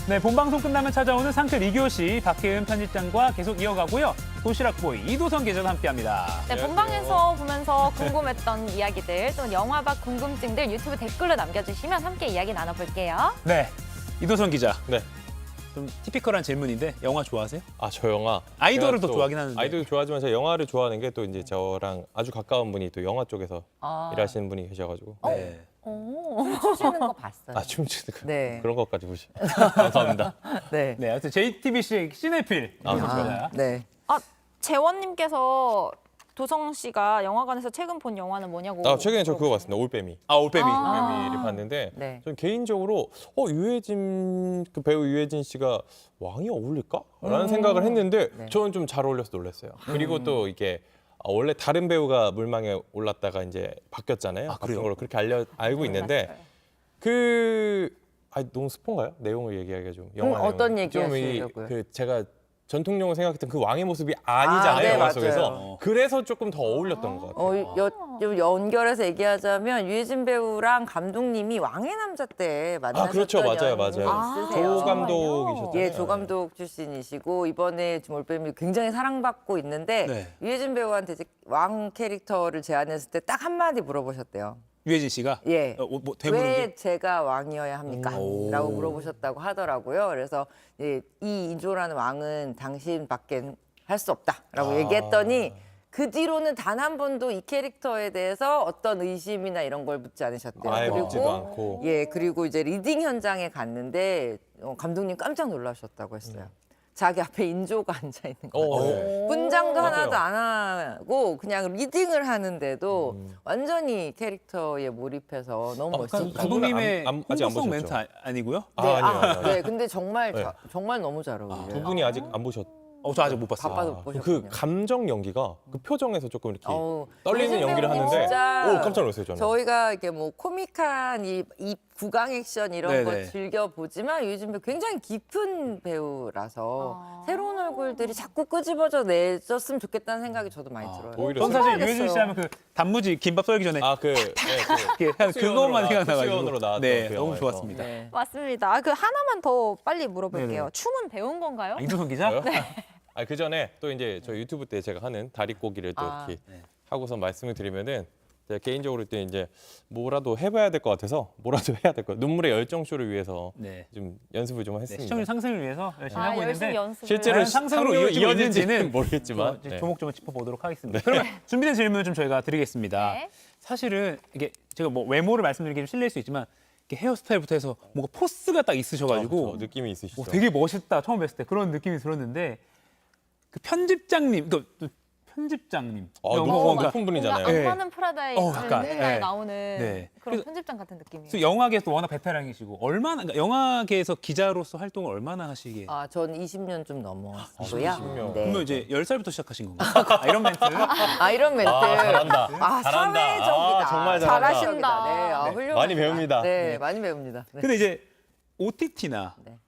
네, 본방송 끝나면 찾아오는 상틀 2교시 박혜은 편집장과 계속 이어가고요. 도시락보이 이도선 기자와 함께합니다. 네, 본방에서 보면서 궁금했던 이야기들, 또 영화 밖 궁금증들 유튜브 댓글로 남겨주시면 함께 이야기 나눠볼게요. 네, 이도선 기자. 네. 좀 티피컬한 질문인데 영화 좋아하세요? 아, 저 영화. 아이돌을 제가 더 좋아하긴 하는데. 아이돌 좋아하지만 제가 영화를 좋아하는 게 또 이제 저랑 아주 가까운 분이 또 영화 쪽에서 일하시는 분이 계셔가지고. 네. 추시는 거 봤어요. 아, 춤추는 거. 네. 그런 것까지 보시. 감사합니다. 네. 네, 하여튼 JTBC의 시네필. 아, 그렇죠. 기자. 네. 재원님께서 도성 씨가 영화관에서 최근 본 영화는 뭐냐고. 아, 최근에 저 그거 봤습니다. 올빼미. 아, 올빼미. 올빼미를 봤는데 네. 전 개인적으로 유해진 그 배우 유해진 씨가 왕이 어울릴까?라는 생각을 했는데 네. 저는 좀 잘 어울려서 놀랐어요. 그리고 또 이게 원래 다른 배우가 물망에 올랐다가 이제 바뀌었잖아요. 아, 바뀐 그래요? 걸로 그렇게 알고 있는데 너무 스폰가요? 내용을 얘기하기가 좀 영화 내용. 어떤 얘기 하시려고요? 제가 전통용으로 생각했던 그 왕의 모습이 아니잖아요. 네, 영화 맞아요. 속에서. 그래서 조금 더 어울렸던 것 같아요. 좀 연결해서 얘기하자면 유해진 배우랑 감독님이 왕의 남자 때 만나셨던 그렇죠. 맞아요, 연이 맞아요. 있으세요. 조 감독이셨잖아요. 예, 조 감독 출신이시고 이번에 지금 올빼미 굉장히 사랑받고 있는데 네. 유해진 배우한테 이제 왕 캐릭터를 제안했을 때 딱 한마디 물어보셨대요. 유해진 씨가 예. 뭐 되물은 게 왜 제가 왕이어야 합니까? 오. 라고 물어보셨다고 하더라고요. 그래서 이 인조라는 왕은 당신밖엔 할 수 없다라고 얘기했더니 그 뒤로는 단 한 번도 이 캐릭터에 대해서 어떤 의심이나 이런 걸 묻지 않으셨대요. 아예 묻지도 않고. 예, 그리고 이제 리딩 현장에 갔는데 감독님 깜짝 놀라셨다고 했어요. 자기 앞에 인조가 앉아 있는 거예요. 네. 분장도 맞아요. 하나도 안 하고 그냥 리딩을 하는데도 완전히 캐릭터에 몰입해서 너무 멋있었어요. 감독님의 아직 안 홍보성 보셨죠? 멘트 아니고요? 아니요. 네, 근데 정말 네. 정말 너무 잘 어울려요. 두 분이 아직 안 보셨. 저 아직 못 봤어요. 바빠서 못 그 보셨군요. 감정 연기가 그 표정에서 조금 이렇게 어우, 떨리는 유해진 연기를 배우님 하는데 진짜 깜짝 놀랐어요 저는. 저희가 이렇게 뭐 코믹한 이 구강 액션 이런 네네. 거 즐겨 보지만 유해진 배우 굉장히 깊은 배우라서 새로운 얼굴들이 자꾸 끄집어져 내줬으면 좋겠다는 생각이 저도 많이 들어요. 오히려 전 사실 해봐야겠어요. 유해진 씨 하면 그 단무지 김밥 썰기 전에 네. 그것만 생각나가지고 수연으로 나왔던 네, 그 너무 영화에서. 좋았습니다. 네. 맞습니다. 그 하나만 더 빨리 물어볼게요. 네네. 춤은 배운 건가요? 이도선 기자? 저요? 그 전에 또 이제 저 유튜브 때 제가 하는 다리꼬기를 또 이렇게 하고서 말씀을 드리면은 제가 개인적으로 또 이제 뭐라도 해봐야 될 것 같아서 뭐라도 해야 될 것 같아요. 눈물의 열정쇼를 위해서 네. 좀 연습을 좀 네, 했습니다. 시청률 상승을 위해서 열심히 하고 열심히 있는데 연습을. 실제로 과연 상승으로 이어지고 있는지는 모르겠지만 이제 네. 조목조목 짚어보도록 하겠습니다. 그러면 준비된 질문을 좀 저희가 드리겠습니다. 네. 사실은 이게 제가 뭐 외모를 말씀드리기 좀 실례일 수 있지만 이렇게 헤어스타일부터 해서 뭔가 포스가 딱 있으셔가지고 그렇죠. 느낌이 있으시죠. 되게 멋있다 처음 뵀을 때 그런 느낌이 들었는데 그 편집장님, 편집장님 너무 높은 분이잖아요. 뭔가 네. 악마는 프라다에 약간, 맨날 네. 나오는 네. 그런 그래서- 편집장 같은 느낌이에요. 그래서 영화계에서 워낙 베테랑이시고 그러니까 영화계에서 기자로서 활동을 얼마나 하시기에 전 20년 좀 넘었고요. 20년. 네. 그러면 이제 10살부터 시작하신 건가요? 이런 멘트. 이런 멘트. 잘한다. 잘한다. 사회적이다. 정말 잘한다. 잘하신다. 네, 훌륭하시다. 많이 배웁니다. 네, 많이 배웁니다. 네. 근데 이제 OTT나 네.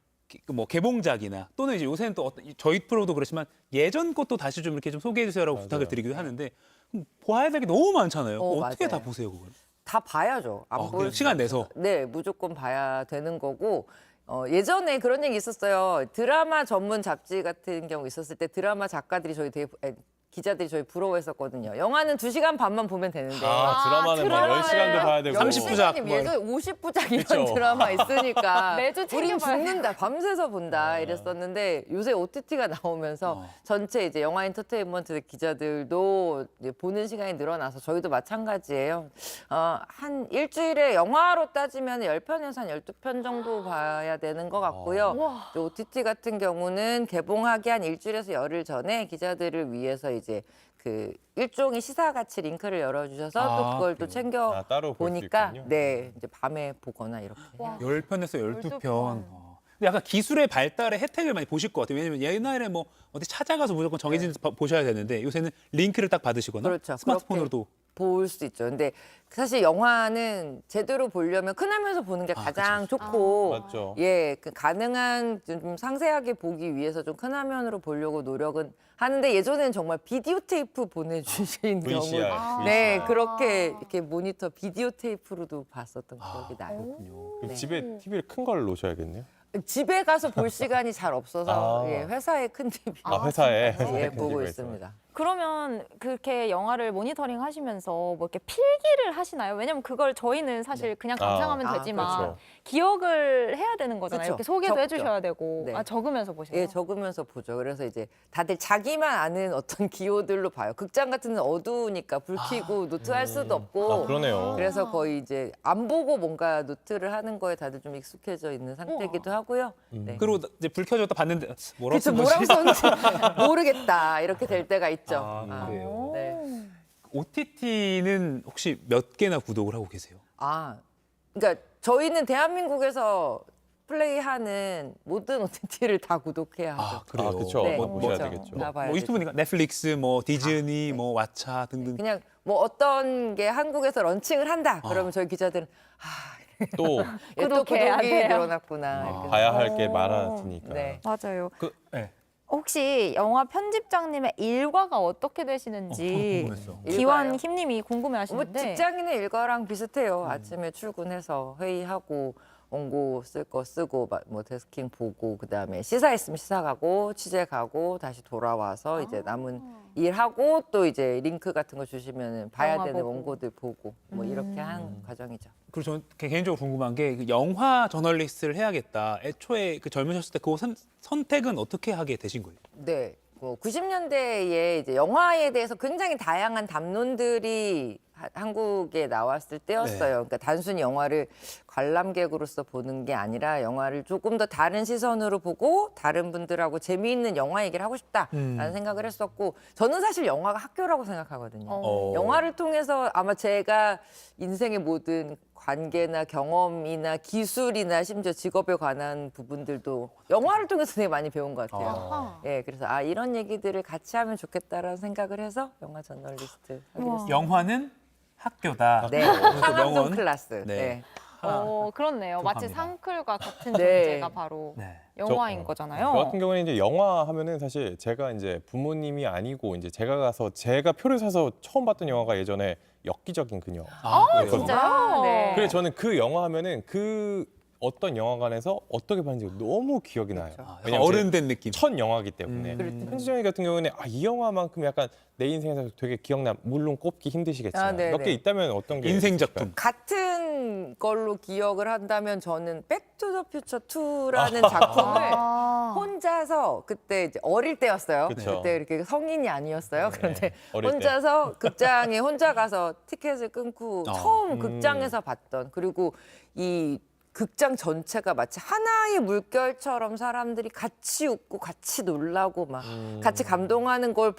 뭐 개봉작이나 또는 이제 요새는 또 저희 프로도 그렇지만 예전 것도 다시 좀 이렇게 좀 소개해 주세요라고 부탁을 드리기도 하는데 봐야 될 게 너무 많잖아요. 어떻게 맞아요. 다 보세요, 그걸? 다 봐야죠. 안 그래요? 볼 시간 내서. 네, 무조건 봐야 되는 거고. 예전에 그런 얘기 있었어요. 드라마 전문 잡지 같은 경우 있었을 때 드라마 작가들이 기자들이 저희 부러워했었거든요. 영화는 2시간 반만 보면 되는데. 드라마는 뭐 드라마를 10시간도 봐야 되고 30부작 뭐. 예전에 50부작 이런 그쵸. 드라마 있으니까 매주 우린 챙겨봐야 죽는다, 밤새서 본다 이랬었는데 요새 OTT가 나오면서 전체 이제 영화 엔터테인먼트 기자들도 이제 보는 시간이 늘어나서 저희도 마찬가지예요. 한 일주일에 영화로 따지면 10편에서 한 12편 정도 봐야 되는 것 같고요. OTT 같은 경우는 개봉하기 한 일주일에서 열흘 전에 기자들을 위해서 이제 그 일종의 시사같이 링크를 열어주셔서 또 그걸 또 챙겨 따로 볼수 보니까 있군요. 네 이제 밤에 보거나 이렇게 해요. 10편에서 12편. 12편. 근데 약간 기술의 발달의 혜택을 많이 보실 것 같아요. 왜냐면 옛날에 뭐 어디 찾아가서 무조건 정해진 보셔야 되는데 요새는 링크를 딱 받으시거나 그렇죠. 스마트폰으로도 볼 수 있죠. 근데 사실 영화는 제대로 보려면 큰 화면에서 보는 게 가장 좋고 맞죠. 예, 그 가능한 좀 상세하게 보기 위해서 좀 큰 화면으로 보려고 노력은 하는데 예전에는 정말 비디오 테이프 보내주신 경우 VCR. 네 그렇게 이렇게 모니터 비디오 테이프로도 봤었던 기억이 나요. 그렇군요. 그럼 네. 집에 TV를 큰 걸 놓으셔야겠네요. 집에 가서 볼 시간이 잘 없어서 아. 예, 회사에 큰 TV 회사에 예, 큰 보고 TV가 있습니다. 그러면 그렇게 영화를 모니터링 하시면서 뭐 이렇게 필기를 하시나요? 왜냐면 그걸 저희는 사실 그냥 감상하면 아, 되지만 그렇죠. 기억을 해야 되는 거잖아요. 그쵸. 이렇게 소개도 적죠. 해주셔야 되고 네. 적으면서 보세요. 예, 적으면서 보죠. 그래서 이제 다들 자기만 아는 어떤 기호들로 봐요. 극장 같은 데는 어두우니까 불 켜고 노트 할 수도 없고. 아, 그러네요. 그래서 거의 이제 안 보고 뭔가 노트를 하는 거에 다들 좀 익숙해져 있는 상태이기도 하고요. 네. 그리고 이제 불 켜졌다 봤는데 뭐라고 그렇죠. 쓴 뭐라고 거지? 썼는지 모르겠다. 이렇게 될 때가 있죠. 아, 그래요? 네. OTT는 혹시 몇 개나 구독을 하고 계세요? 그러니까 저희는 대한민국에서 플레이하는 모든 OTT를 다 구독해야 하죠. 그래요. 그렇죠. 네, 뭐 보셔야 그렇죠. 되겠죠. 다 봐야 뭐 되죠. 유튜브니까 넷플릭스, 뭐 디즈니, 뭐 왓챠 등등. 그냥 뭐 어떤 게 한국에서 런칭을 한다. 그러면 저희 기자들은 또 예, 또 구독해야 구독이 돼요. 늘어났구나. 이렇게 봐야 할 게 많아지니까. 네. 맞아요. 네. 혹시 영화 편집장님의 일과가 어떻게 되시는지 궁금했어. 기완 일과요? 김님이 뭐 궁금해하시는데 직장인의 일과랑 비슷해요. 아침에 출근해서 회의하고 원고 쓸 거 쓰고 뭐 데스킹 보고 그다음에 시사 있으면 시사 가고 취재 가고 다시 돌아와서 이제 남은 일하고 또 이제 링크 같은 거 주시면은 봐야 영화 되는 보고. 원고들 보고 뭐 이렇게 하는 과정이죠. 그리고 저는 개인적으로 궁금한 게 그 영화 저널리스트를 해야겠다. 애초에 그 젊으셨을 때 그 선택은 어떻게 하게 되신 거예요? 네. 뭐 90년대에 이제 영화에 대해서 굉장히 다양한 담론들이 한국에 나왔을 때였어요. 네. 그러니까 단순히 영화를 관람객으로서 보는 게 아니라 영화를 조금 더 다른 시선으로 보고 다른 분들하고 재미있는 영화 얘기를 하고 싶다라는 생각을 했었고 저는 사실 영화가 학교라고 생각하거든요. 영화를 통해서 아마 제가 인생의 모든 관계나 경험이나 기술이나 심지어 직업에 관한 부분들도 영화를 통해서 되게 많이 배운 것 같아요. 아하. 예, 그래서 이런 얘기들을 같이 하면 좋겠다라는 생각을 해서 영화 저널리스트 하기로 했어요. 영화는 학교다. 네, 그래서 상암동 명언. 클래스. 네. 네. 그렇네요. 마치 기억합니다. 상클과 같은 네. 존재가 바로 네. 영화인 저 거잖아요. 같은 경우는 이제 영화 하면은 사실 제가 이제 부모님이 아니고 이제 제가 가서 제가 표를 사서 처음 봤던 영화가 예전에 엽기적인 그녀. 그래요? 진짜요? 네. 그래서 저는 그 영화 하면은 그 어떤 영화관에서 어떻게 봤는지 너무 기억이 나요. 약간 왜냐면 어른 된 느낌. 첫 영화기 때문에. 그렇죠. 현진영이 같은 경우는 이 영화만큼 약간 내 인생에서 되게 기억나. 물론 꼽기 힘드시겠지만 네, 몇 개 네. 있다면 어떤 게 인생 있을까요? 작품. 같은 걸로 기억을 한다면 저는 백투더퓨처 2라는 작품을 혼자서 그때 이제 어릴 때였어요. 그쵸. 그때 이렇게 성인이 아니었어요. 그런데 어릴 때. 혼자서 극장에 혼자 가서 티켓을 끊고 처음 극장에서 봤던 그리고 이 극장 전체가 마치 하나의 물결처럼 사람들이 같이 웃고 같이 놀라고 막 같이 감동하는 걸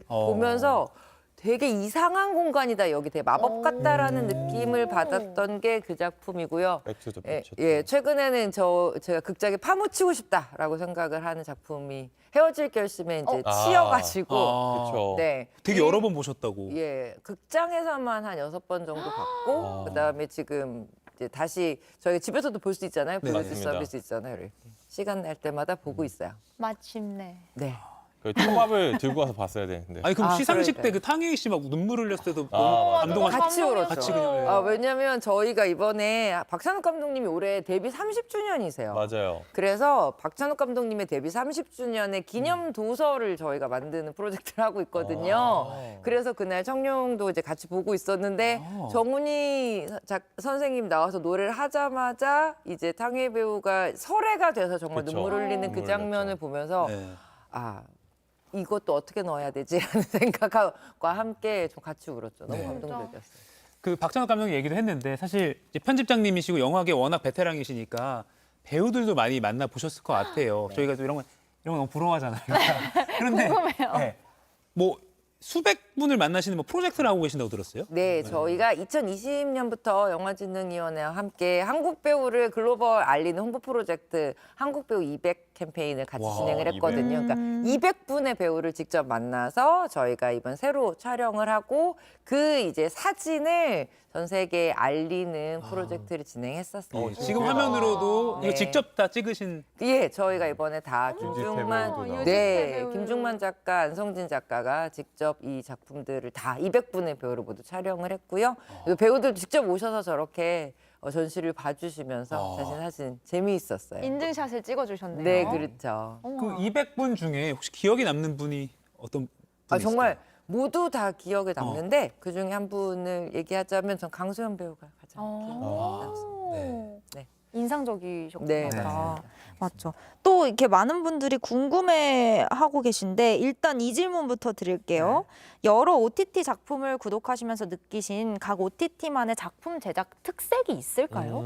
보면서 되게 이상한 공간이다 여기 되게 마법 같다라는 느낌을 받았던 게 그 작품이고요. 백투더 예, 퓨처. 예, 최근에는 제가 극장에 파묻히고 싶다라고 생각을 하는 작품이 헤어질 결심에 이제 치여가지고 그렇죠. 네. 되게 여러 번 보셨다고. 예, 극장에서만 한 6번 정도 봤고 그다음에 지금 이제 다시 저희 집에서도 볼 수 있잖아요. 네, 블루투스 맞습니다. 서비스 있잖아요. 이렇게. 시간 날 때마다 보고 있어요. 마침내. 네. 그 초밥을 들고 와서 봤어야 되는데. 아니 그럼 시상식 때 그러니까요. 그 탕웨이 씨 막 눈물 흘렸을 때도 아, 너무 맞아. 감동하셨. 같이 울었죠. 같이 그냥. 아, 왜냐면 저희가 이번에 박찬욱 감독님이 올해 데뷔 30주년이세요. 맞아요. 그래서 박찬욱 감독님의 데뷔 30주년의 기념 도서를 저희가 만드는 프로젝트를 하고 있거든요. 그래서 그날 청룡도 이제 같이 보고 있었는데 정훈이 선생님 나와서 노래를 하자마자 이제 탕웨이 배우가 설애가 돼서 정말 그쵸. 눈물 흘리는 그 눈물 장면을 흘렸죠. 보면서 네. 이것도 어떻게 넣어야 되지라는 생각과 함께 좀 같이 울었죠. 너무 네. 감동적이었어요. 그 박찬욱 감독님 얘기도 했는데 사실 이제 편집장님이시고 영화계 워낙 베테랑이시니까 배우들도 많이 만나 보셨을 것 같아요. 저희가 또 이런 거 너무 부러워하잖아요. 그런데 궁금해요. 네. 뭐 수백 분을 만나시는 뭐 프로젝트를 하고 계신다고 들었어요? 네, 저희가 2020년부터 영화진흥위원회와 함께 한국 배우를 글로벌 알리는 홍보 프로젝트 한국 배우 200 캠페인을 같이 와, 진행을 했거든요. 그러니까 200분의 배우를 직접 만나서 저희가 이번 새로 촬영을 하고 그 이제 사진을 전 세계에 알리는 프로젝트를 진행했었어요. 지금 화면으로도 네. 이거 직접 다 찍으신. 예, 저희가 이번에 다 유지태 김중만 배우도 나오고. 네, 김중만 작가, 안성진 작가가 직접 이 작품들을 다 200분의 배우를 모두 촬영을 했고요. 그리고 배우들 직접 오셔서 저렇게 전시를 봐주시면서 자신 사진 재미있었어요. 인증샷을 찍어주셨네요. 네, 그렇죠. 그 200분 중에 혹시 기억에 남는 분이 어떤 분이 정말 있을까요? 모두 다 기억에 남는데 그 중에 한 분을 얘기하자면 전 강소연 배우가 가장 기억에 남습니다. 네. 네. 인상적이셨구나. 네, 아, 맞죠. 또 이렇게 많은 분들이 궁금해하고 계신데 일단 이 질문부터 드릴게요. 여러 OTT 작품을 구독하시면서 느끼신 각 OTT만의 작품 제작 특색이 있을까요?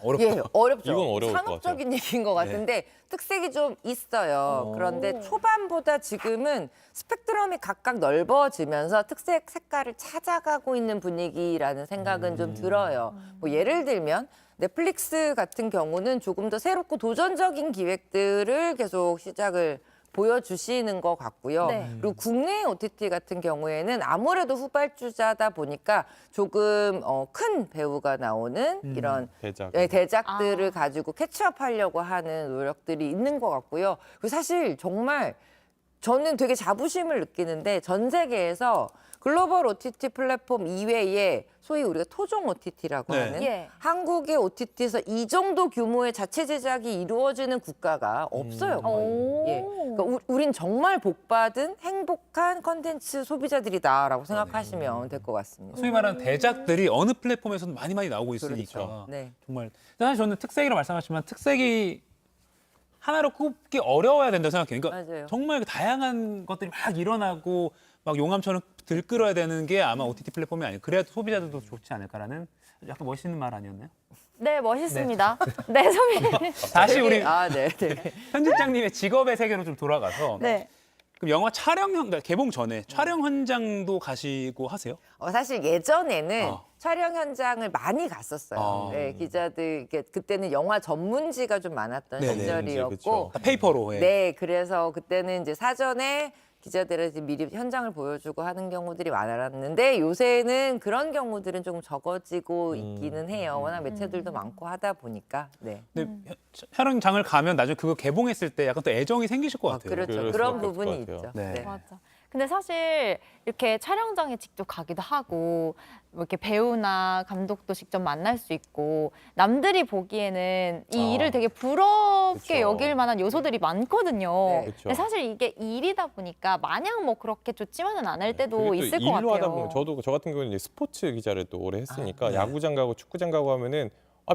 어렵다. 예, 어렵죠. 이건 어려울 것 상업적인 얘기인 것 같은데 특색이 좀 있어요. 그런데 초반보다 지금은 스펙트럼이 각각 넓어지면서 특색 색깔을 찾아가고 있는 분위기라는 생각은 좀 들어요. 뭐 예를 들면 넷플릭스 같은 경우는 조금 더 새롭고 도전적인 기획들을 계속 시작을 보여주시는 것 같고요. 네. 그리고 국내 OTT 같은 경우에는 아무래도 후발주자다 보니까 조금 큰 배우가 나오는 이런 대작. 네, 대작들을 가지고 캐치업하려고 하는 노력들이 있는 것 같고요. 그리고 사실 정말 저는 되게 자부심을 느끼는데 전 세계에서 글로벌 OTT 플랫폼 이외에 소위 우리가 토종 OTT라고 네. 하는 예. 한국의 OTT에서 이 정도 규모의 자체 제작이 이루어지는 국가가 없어요. 거의. 오. 예. 그러니까 우린 정말 복받은 행복한 컨텐츠 소비자들이다라고 생각하시면 될 것 같습니다. 소위 말하는 대작들이 어느 플랫폼에서도 많이 나오고 있으니까 그렇죠. 네. 정말 사실 저는 특색이라고 말씀하시지만 특색이 하나로 꼽기 어려워야 된다고 생각해요. 그러니까 맞아요. 정말 다양한 것들이 막 일어나고 막 용암처럼 들끓어야 되는 게 아마 OTT 플랫폼이 아니에요. 그래야 소비자들도 좋지 않을까라는 약간 멋있는 말 아니었나요? 네, 멋있습니다. 네, 선배님. 다시 우리 네, 네. 편집장님의 직업의 세계로 좀 돌아가서 네. 그럼 영화 그러니까 개봉 전에 촬영 현장도 가시고 하세요? 사실 예전에는 어. 촬영 현장을 많이 갔었어요. 어. 네, 기자들 그때는 영화 전문지가 좀 많았던 네네, 시절이었고, 그쵸. 페이퍼로. 예. 네, 그래서 그때는 이제 사전에 기자들한테 미리 현장을 보여주고 하는 경우들이 많았는데 요새는 그런 경우들은 조금 적어지고 있기는 해요. 워낙 매체들도 많고 하다 보니까. 네. 근데 촬영장을 가면 나중에 그거 개봉했을 때 약간 또 애정이 생기실 것 같아요. 그렇죠. 그럴 그런 수밖에 없을 부분이 것 같아요. 있죠. 네. 맞아. 근데 사실 이렇게 촬영장에 직접 가기도 하고 뭐 이렇게 배우나 감독도 직접 만날 수 있고 남들이 보기에는 이 일을 되게 부럽게 그쵸. 여길 만한 요소들이 많거든요. 네. 그쵸. 근데 사실 이게 일이다 보니까 마냥 뭐 그렇게 좋지만은 않을 때도 그리고 또 있을 것 일로 같아요. 하다 보면 저 같은 경우는 이제 스포츠 기자를 또 오래 했으니까 네. 야구장 가고 축구장 가고 하면은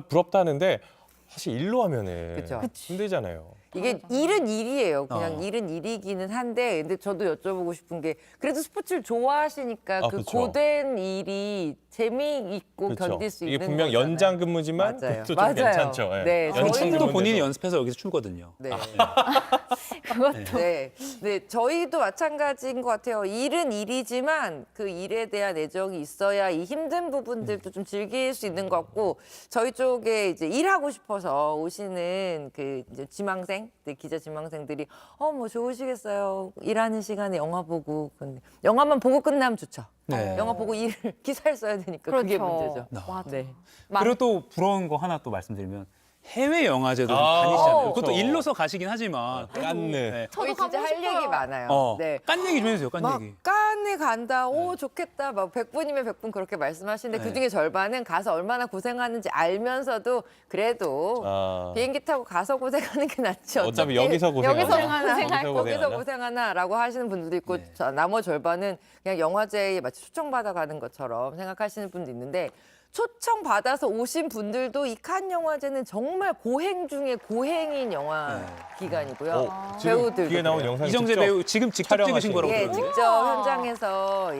부럽다는데 사실 일로 하면은 그쵸. 힘들잖아요. 이게 일은 일이에요. 그냥 어. 일은 일이기는 한데, 근데 저도 여쭤보고 싶은 게 그래도 스포츠를 좋아하시니까 그 그쵸. 고된 일이 재미있고 그렇죠. 견딜 수 이게 있는 분명 거잖아요. 연장 근무지만 맞아요. 그것도 좀 맞아요. 괜찮죠. 예. 네, 연장 저희도 춤도 근무인데도. 본인이 연습해서 여기서 추거든요. 네. 그것도 네. 네, 저희도 마찬가지인 것 같아요. 일은 일이지만 그 일에 대한 애정이 있어야 이 힘든 부분들도 좀 즐길 수 있는 것 같고, 저희 쪽에 이제 일하고 싶어서 오시는 그 이제 지망생, 기자 지망생들이 뭐 좋으시겠어요. 일하는 시간에 영화 보고. 근데 영화만 보고 끝나면 좋죠. 네. 영화 보고 일을 기사를 써야 되니까 그게 그렇죠. 문제죠. 맞아. 네. 그리고 또 부러운 거 하나 또 말씀드리면 해외 영화제도 좀 아, 다니시잖아요. 그렇죠. 그것도 일로서 가시긴 하지만 깐느. 네. 저희 저도 진짜 가보고 할 얘기 싶어요. 많아요. 네. 깐 얘기 좀 해주세요. 깐 막 얘기. 깐에 간다. 오 좋겠다. 막 100분이면 100분 그렇게 말씀하시는데 네. 그중에 절반은 가서 얼마나 고생하는지 알면서도 그래도 아. 비행기 타고 가서 고생하는 게 낫지. 어차피 여기서 고생하나? 여기서 고생할 여기서 거기서 고생하나? 고생하나라고 하시는 분들도 있고 네. 나머지 절반은 그냥 영화제에 마치 초청받아 가는 것처럼 생각하시는 분도 있는데 초청받아서 오신 분들도 이 칸 영화제는 정말 고행 중에 고행인 영화 네. 기간이고요. 지금 배우들도 뒤에 나온 그래요. 영상 이정재 직접 배우 지금 직접 찍으신 촬영하신 거라고 예, 들었는데. 직접 현장에서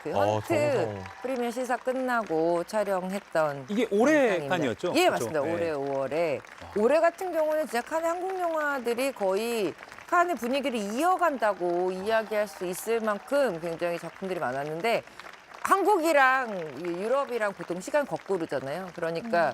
그 헌트 정성. 프리미어 시사 끝나고 촬영했던 이게 올해 영상입니다. 칸이었죠? 예, 그렇죠? 맞습니다. 네. 올해 5월에 올해 같은 경우는 진짜 칸의 한국 영화들이 거의 칸의 분위기를 이어간다고 이야기할 수 있을 만큼 굉장히 작품들이 많았는데 한국이랑 유럽이랑 보통 시간 거꾸로잖아요. 그러니까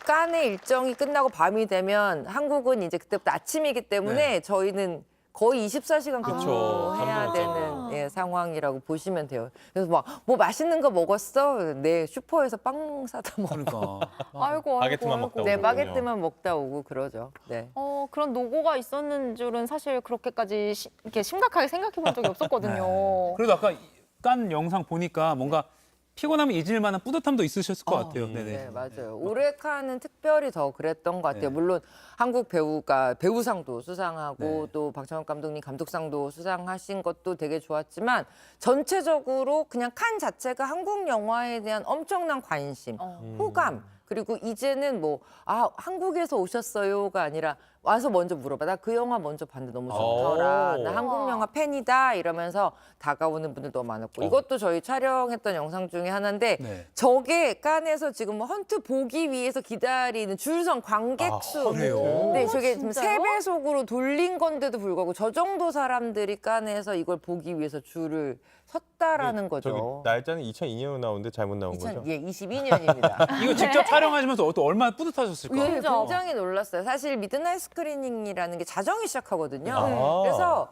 칸의 일정이 끝나고 밤이 되면 한국은 이제 그때부터 아침이기 때문에 저희는 거의 24시간 그쵸. 근무해야 잠도 못 되는 상황이라고 보시면 돼요. 그래서 막 뭐 맛있는 거 먹었어? 네, 슈퍼에서 빵 사다 먹어. 그러니까. 아이고 바게트만 아이고, 먹다 아이고. 네, 오고. 바게트만 먹다 오고 그러죠. 네. 그런 노고가 있었는 줄은 사실 그렇게까지 이렇게 심각하게 생각해 본 적이 없었거든요. 그래도 아까 깐 영상 보니까 뭔가 피곤하면 잊을 만한 뿌듯함도 있으셨을 것 같아요. 네네. 네, 맞아요. 올해 칸은 특별히 더 그랬던 것 같아요. 물론 한국 배우가 배우상도 수상하고 또 박찬욱 감독님 감독상도 수상하신 것도 되게 좋았지만 전체적으로 그냥 칸 자체가 한국 영화에 대한 엄청난 관심, 호감, 그리고 이제는 뭐 한국에서 오셨어요가 아니라 와서 먼저 물어봐. 나 그 영화 먼저 봤는데 너무 좋더라. 나 한국 영화 팬이다 이러면서 다가오는 분들도 많았고 이것도 저희 촬영했던 영상 중에 하나인데 네. 저게 깐에서 지금 헌트 보기 위해서 기다리는 줄선 관객 수. 그래요? 네, 저게 지금 진짜요? 3배속으로 돌린 건데도 불구하고 저 정도 사람들이 깐에서 이걸 보기 위해서 줄을 섰다라는 거죠. 저기 날짜는 2002년으로 나오는데 잘못 나온 거죠? 예, 22년입니다. 이거 직접 촬영하시면서 또 얼마나 뿌듯하셨을까? 예, 그죠? 굉장히 놀랐어요. 사실 미드나잇 스크리닝이라는 게 자정에 시작하거든요. 아. 그래서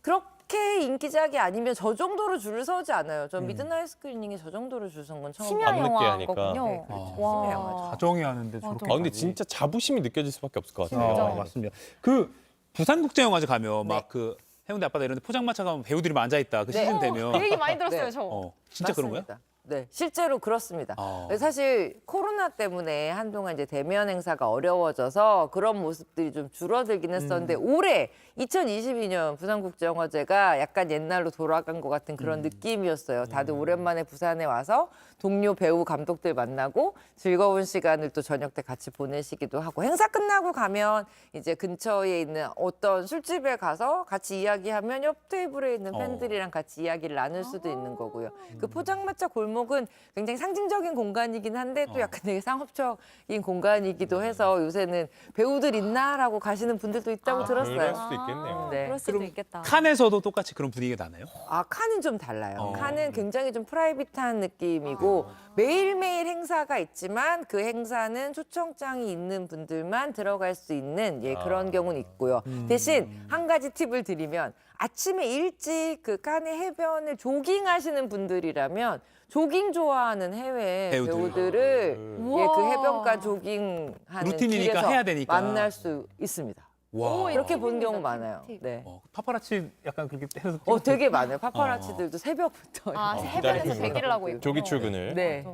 그렇게 인기작이 아니면 저 정도로 줄을 서지 않아요. 전 미드나잇 스크리닝에 저 정도로 줄 선 건 처음 심야 밤늦게 영화거든요. 하니까. 네, 그렇죠. 와. 심야 영화죠. 가정이 하는데 저렇게. 근데 진짜 자부심이 느껴질 수밖에 없을 것 같아요. 진짜. 맞습니다. 그 부산국제영화제 가면 네. 막 그 해운대 앞바다 이런 데 포장마차 가면 배우들이 막 앉아있다. 그 시즌 되면. 그 얘기 많이 들었어요, 네. 저. 진짜 그런 거야? 맞습니다. 네, 실제로 그렇습니다. 사실 코로나 때문에 한동안 이제 대면 행사가 어려워져서 그런 모습들이 좀 줄어들긴 했었는데 올해 2022년 부산국제영화제가 약간 옛날로 돌아간 것 같은 그런 느낌이었어요. 다들 오랜만에 부산에 와서 동료 배우 감독들 만나고 즐거운 시간을 또 저녁 때 같이 보내시기도 하고 행사 끝나고 가면 이제 근처에 있는 어떤 술집에 가서 같이 이야기하면 옆 테이블에 있는 팬들이랑 같이 이야기를 나눌 수도 있는 거고요. 그 포장마차 골목은 굉장히 상징적인 공간이긴 한데 또 약간 되게 상업적인 공간이기도 해서 요새는 배우들 있나라고 가시는 분들도 있다고 그럴 들었어요. 수도 있겠네요. 네. 그럴 수도 있겠다. 칸에서도 똑같이 그런 분위기가 나나요? 칸은 좀 달라요. 칸은 굉장히 좀 프라이빗한 느낌이고 매일매일 행사가 있지만 그 행사는 초청장이 있는 분들만 들어갈 수 있는 그런 경우는 있고요. 대신 한 가지 팁을 드리면 아침에 일찍 그 칸의 해변을 조깅하시는 분들이라면 조깅 좋아하는 해외 배우들. 배우들을 우와. 그 해변가 조깅하는 루틴이니까 길에서 해야 되니까. 만날 수 있습니다. 와. 이렇게 본 팁입니다, 경우 팁, 많아요. 팁. 네. 파파라치 약간 그렇게 해서. 되게 많아요. 파파라치들도 새벽부터. 해변에서 기다리는 대기를 하고 있고. 조기 출근을. 네.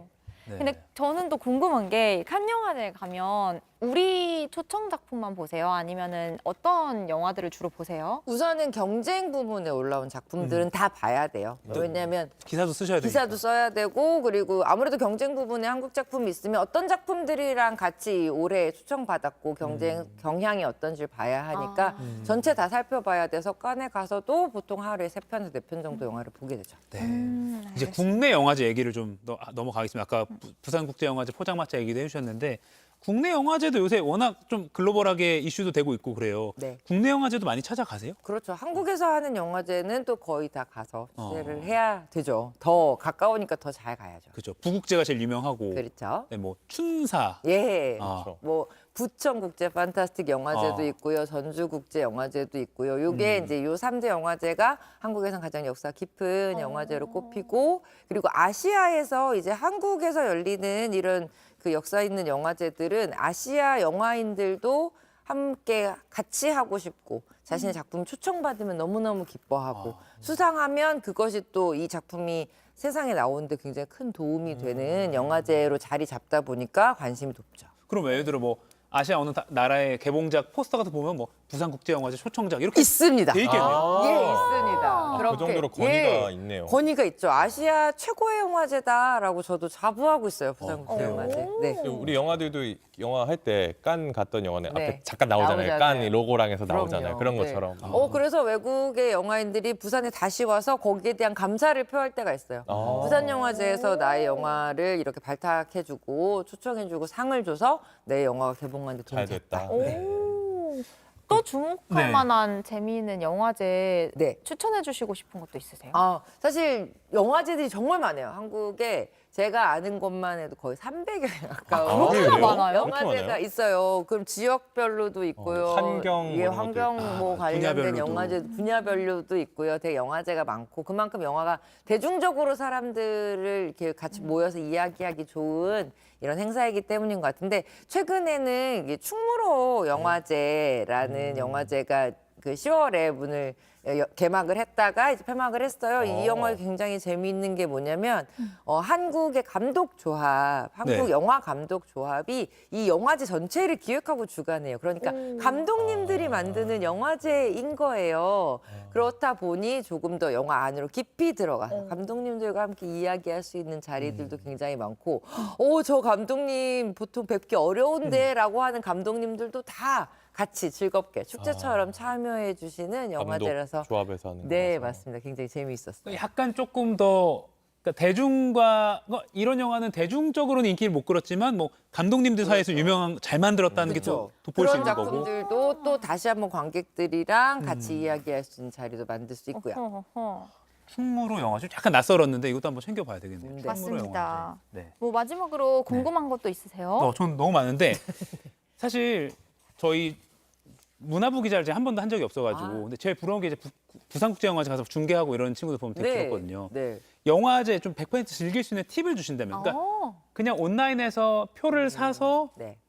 네. 근데 저는 또 궁금한 게 칸 영화제 가면 우리 초청 작품만 보세요? 아니면은 어떤 영화들을 주로 보세요? 우선은 경쟁 부문에 올라온 작품들은 다 봐야 돼요. 왜냐하면 기사도 쓰셔야 되니까. 기사도 써야 되고 그리고 아무래도 경쟁 부분에 한국 작품이 있으면 어떤 작품들이랑 같이 올해 초청받았고 경쟁 경향이 어떤지를 봐야 하니까 전체 다 살펴봐야 돼서 칸에 가서도 보통 하루에 3편에서 4편 정도 영화를 보게 되죠. 네. 이제 국내 영화제 얘기를 좀 넘어가겠습니다. 아까 부산국제영화제 포장마차 얘기도 해주셨는데 국내 영화제도 요새 워낙 좀 글로벌하게 이슈도 되고 있고 그래요. 네. 국내 영화제도 많이 찾아가세요? 그렇죠. 한국에서 하는 영화제는 또 거의 다 가서 취재를 해야 되죠. 더 가까우니까 더 잘 가야죠. 그렇죠. 부국제가 제일 유명하고. 그렇죠. 네, 뭐 춘사. 예. 아. 뭐 부천국제 판타스틱 영화제도 있고요. 전주국제 영화제도 있고요. 요게 이제 요 3대 영화제가 한국에선 가장 역사 깊은 영화제로 꼽히고 그리고 아시아에서 이제 한국에서 열리는 이런 그 역사 있는 영화제들은 아시아 영화인들도 함께 같이 하고 싶고 자신의 작품 초청받으면 너무너무 기뻐하고 수상하면 그것이 또 이 작품이 세상에 나오는데 굉장히 큰 도움이 되는 영화제로 자리 잡다 보니까 관심이 높죠. 그럼 예를 들어 뭐 아시아 어느 나라의 개봉작 포스터 같은 거 보면 뭐 부산국제영화제 초청작 이렇게 있습니다. 돼 있겠네요. 예, 있습니다. 그 정도로 권위가 있네요. 권위가 있죠. 아시아 최고의 영화제다라고 저도 자부하고 있어요. 부산국제 영화제. 네. 우리 영화들도 영화 할 때 깐 갔던 영화는 네. 앞에 잠깐 나오잖아요. 나오잖아요. 깐 로고랑 해서 나오잖아요. 그럼요. 그런 네. 것처럼. 그래서 외국의 영화인들이 부산에 다시 와서 거기에 대한 감사를 표할 때가 있어요. 아. 부산 영화제에서 나의 영화를 이렇게 발탁해주고 초청해주고 상을 줘서 내 영화가 개봉하는데 도움이 잘 됐다. 됐다. 오. 또 주목할 네. 만한 재미있는 영화제 네. 추천해 주시고 싶은 것도 있으세요? 사실 영화제들이 정말 많아요. 한국에 제가 아는 것만 해도 거의 300여 가까운 그래요? 많아요? 영화제가 많아요? 있어요. 그럼 지역별로도 있고요. 환경 예, 뭐 이런 환경 것도 뭐 관련된 분야별로도. 영화제 분야별로도 있고요. 되게 영화제가 많고 그만큼 영화가 대중적으로 사람들을 이렇게 같이 모여서 이야기하기 좋은 이런 행사이기 때문인 것 같은데 최근에는 이게 충무로 영화제라는 영화제가 그 10월에 문을 개막을 했다가 이제 폐막을 했어요. 이 영화가 굉장히 재미있는 게 뭐냐면 한국의 감독 조합, 한국 네. 영화 감독 조합이 이 영화제 전체를 기획하고 주관해요. 그러니까 감독님들이 만드는 영화제인 거예요. 그렇다 보니 조금 더 영화 안으로 깊이 들어가서 감독님들과 함께 이야기할 수 있는 자리들도 굉장히 많고, 저 감독님 보통 뵙기 어려운데라고 하는 감독님들도 다 같이 즐겁게 축제처럼 참여해 주시는 영화제라서 조합에서 하는 네, 거라서. 맞습니다. 굉장히 재미있었어요. 약간 조금 더 그러니까 대중과 이런 영화는 대중적으로는 인기를 못 끌었지만 뭐 감독님들 사이에서 유명한 잘 만들었다는 게 또 돋보일 수 그런 있는 거고. 작품들도 또 다시 한번 관객들이랑 같이 이야기할 수 있는 자리도 만들 수 있고요. 어허허. 충무로 영화제 약간 낯설었는데 이것도 한번 챙겨봐야 되겠네요. 네. 충무로 맞습니다. 영화제. 네. 뭐 마지막으로 궁금한 것도 있으세요? 전 너무 많은데 사실 저희 문화부 기자를 제가 한 번도 한 적이 없어가지고 근데 제일 부러운 게 이제 부산국제영화제 가서 중계하고 이런 친구들 보면 되게 부럽거든요. 네. 영화제 좀 100% 즐길 수 있는 팁을 주신다면 그러니까 그냥 온라인에서 표를 사서 네.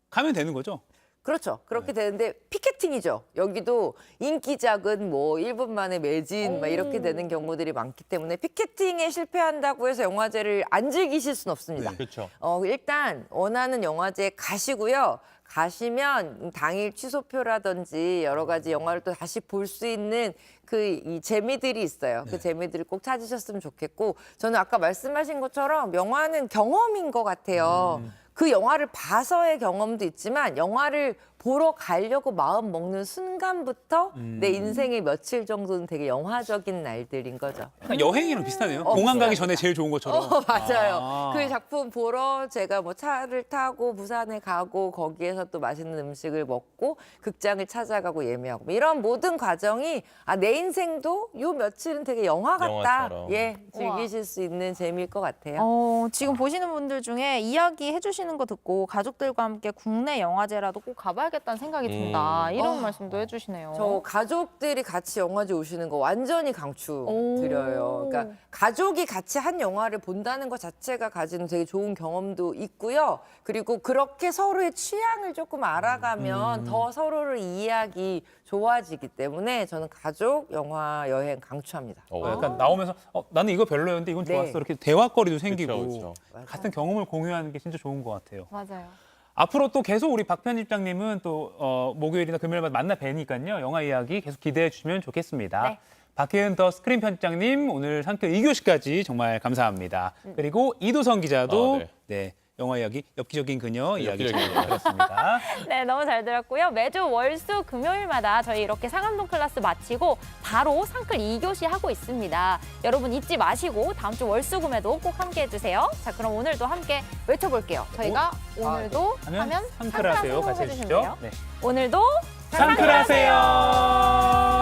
가면 되는 거죠? 그렇죠. 그렇게 되는데 피켓팅이죠. 여기도 인기작은 뭐 1분 만에 매진 막 이렇게 되는 경우들이 많기 때문에 피켓팅에 실패한다고 해서 영화제를 안 즐기실 수는 없습니다. 그렇죠. 일단 원하는 영화제에 가시고요. 가시면 당일 취소표라든지 여러 가지 영화를 또 다시 볼 수 있는 이 재미들이 있어요. 그 재미들을 꼭 찾으셨으면 좋겠고 저는 아까 말씀하신 것처럼 영화는 경험인 것 같아요. 그 영화를 봐서의 경험도 있지만 영화를 보러 가려고 마음 먹는 순간부터 내 인생의 며칠 정도는 되게 영화적인 날들인 거죠. 약간 여행이랑 비슷하네요. 공항 가기 전에 제일 좋은 것처럼. 맞아요. 아. 그 작품 보러 제가 뭐 차를 타고 부산에 가고 거기에서 또 맛있는 음식을 먹고 극장을 찾아가고 예매하고 뭐 이런 모든 과정이 내 인생도 요 며칠은 되게 영화 같다. 영화처럼. 즐기실 수 있는 재미일 것 같아요. 지금 보시는 분들 중에 이야기 해주시는 거 듣고 가족들과 함께 국내 영화제라도 꼭 가봐야겠다는 생각이 든다. 이런 말씀도 해주시네요. 저 가족들이 같이 영화제 오시는 거 완전히 강추드려요. 그러니까 가족이 같이 한 영화를 본다는 것 자체가 가지는 되게 좋은 경험도 있고요. 그리고 그렇게 서로의 취향을 조금 알아가면 더 서로를 이해하기 좋아지기 때문에 저는 가족 영화 여행 강추합니다. 약간 나오면서 나는 이거 별로였는데 이건 좋았어. 네. 이렇게 대화거리도 생기고 그쵸. 같은 경험을 공유하는 게 진짜 좋은 것 같아요. 맞아요. 앞으로 또 계속 우리 박 편집장님은 또 목요일이나 금요일마다 만나 뵈니까요. 영화 이야기 계속 기대해 주시면 좋겠습니다. 네. 박혜은 더 스크린 편집장님 오늘 상표 2교시까지 정말 감사합니다. 그리고 이도성 기자도 네, 영화 이야기 엽기적인 그녀 이야기 잘 엽기적인 그녀. 들었습니다. 네, 너무 잘 들었고요. 매주 월수 금요일마다 저희 이렇게 상암동 클래스 마치고 바로 상클 2교시 하고 있습니다. 여러분 잊지 마시고 다음 주 월수금에도 꼭 함께 해주세요. 자, 그럼 오늘도 함께 외쳐볼게요. 저희가 오늘도 하면 상클하세요. 같이 해주시죠. 해주시면 돼요. 네. 오늘도 상클하세요.